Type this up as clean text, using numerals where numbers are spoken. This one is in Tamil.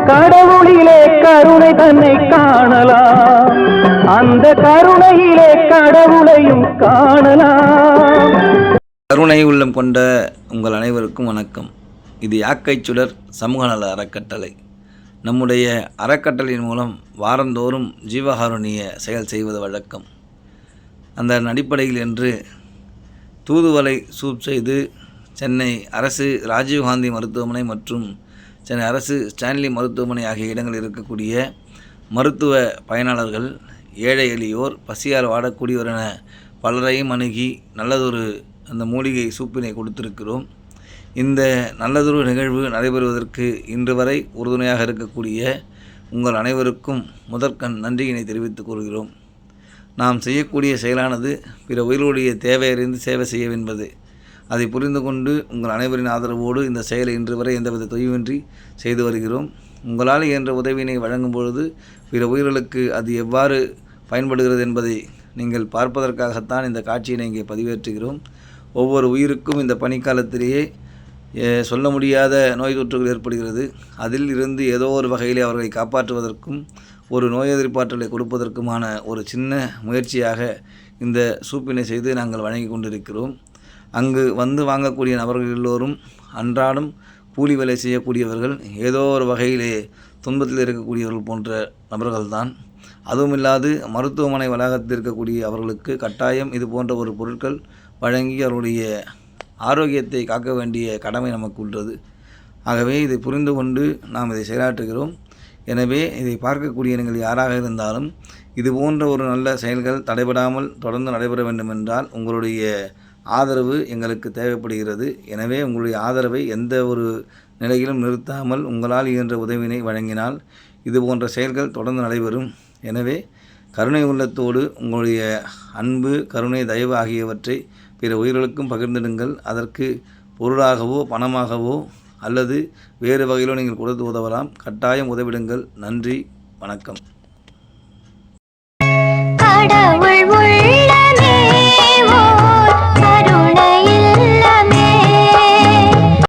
கடவுளிலே கருணை தன்னை காணலாம், அந்த கருணையிலே கடவுளையும் காணலாம். கருணை உள்ளம் கொண்ட உங்கள் அனைவருக்கும் வணக்கம். இது யாக்கைச் சுடர் சமூக நல அறக்கட்டளை. நம்முடைய அறக்கட்டளையின் மூலம் வாரந்தோறும் ஜீவகாருண்ய செயல் செய்வது வழக்கம். அந்த அடிப்படையில் என்று தூதுவளை சூப் செய்து சென்னை அரசு ராஜீவ்காந்தி மருத்துவமனை மற்றும் சென்னை அரசு ஸ்டான்லி மருத்துவமனை ஆகிய இடங்களில் இருக்கக்கூடிய மருத்துவ பயனாளர்கள், ஏழை எளியோர், பசியால் வாடக்கூடியோர் என பலரையும் அணுகி நல்லதொரு அந்த மூலிகை சூப்பினை கொடுத்திருக்கிறோம். இந்த நல்லதொரு நிகழ்வு நடைபெறுவதற்கு இன்று வரை உறுதுணையாக இருக்கக்கூடிய உங்கள் அனைவருக்கும் முதற்கண் நன்றியினை தெரிவித்துக் கொள்கிறோம். நாம் செய்யக்கூடிய செயலானது பிற உயிர்களுடைய தேவையறிந்து சேவை செய்யவென்பது. அதை புரிந்து கொண்டு உங்கள் அனைவரின் ஆதரவோடு இந்த செயலை இன்று வரை எந்தவித தொய்வின்றி செய்து வருகிறோம். உங்களால் இயன்ற உதவியினை வழங்கும் பொழுது பிற உயிர்களுக்கு அது எவ்வாறு பயன்படுகிறது என்பதை நீங்கள் பார்ப்பதற்காகத்தான் இந்த காட்சியினை இங்கே பதிவேற்றுகிறோம். ஒவ்வொரு உயிருக்கும் இந்த பனிக்காலத்திலேயே சொல்ல முடியாத நோய் தொற்றுகள் ஏற்படுகிறது. அதில் இருந்து ஏதோ ஒரு வகையிலே அவர்களை காப்பாற்றுவதற்கும் ஒரு நோய் எதிர்ப்பாற்றலை கொடுப்பதற்குமான ஒரு சின்ன முயற்சியாக இந்த சூப்பினை செய்து நாங்கள் வழங்கி கொண்டிருக்கிறோம். அங்கு வந்து வாங்கக்கூடிய நபர்கள் எல்லோரும் அன்றாடம் கூலி வேலை செய்யக்கூடியவர்கள், ஏதோ ஒரு வகையிலே துன்பத்தில் இருக்கக்கூடியவர்கள் போன்ற நபர்கள்தான். அதுவுமில்லாது மருத்துவமனை வளாகத்தில் இருக்கக்கூடிய அவர்களுக்கு கட்டாயம் இது போன்ற ஒரு பொருட்கள் வழங்கி அவருடைய ஆரோக்கியத்தை காக்க வேண்டிய கடமை நமக்கு உள்ளது. ஆகவே இதை புரிந்து கொண்டு நாம் இதை செயலாற்றுகிறோம். எனவே இதை பார்க்கக்கூடிய நீங்கள் யாராக இருந்தாலும் இது போன்ற ஒரு நல்ல செயல்கள் தடைபடாமல் தொடர்ந்து நடைபெற வேண்டும் என்றால் உங்களுடைய ஆதரவு எங்களுக்கு தேவைப்படுகிறது. எனவே உங்களுடைய ஆதரவை எந்த ஒரு நிலையிலும் நிறுத்தாமல் உங்களால் இயன்ற உதவினை வழங்கினால் இது போன்ற செயல்கள் தொடர்ந்து நடைபெறும். எனவே கருணை உள்ளத்தோடு உங்களுடைய அன்பு, கருணை, தயவு ஆகியவற்றை பிற உயிர்களுக்கும் பகிர்ந்திடுங்கள். அதற்கு பொருளாகவோ பணமாகவோ அல்லது வேறு வகையிலோ நீங்கள் கொடுத்து உதவலாம். கட்டாயம் உதவிடுங்கள். நன்றி, வணக்கம்.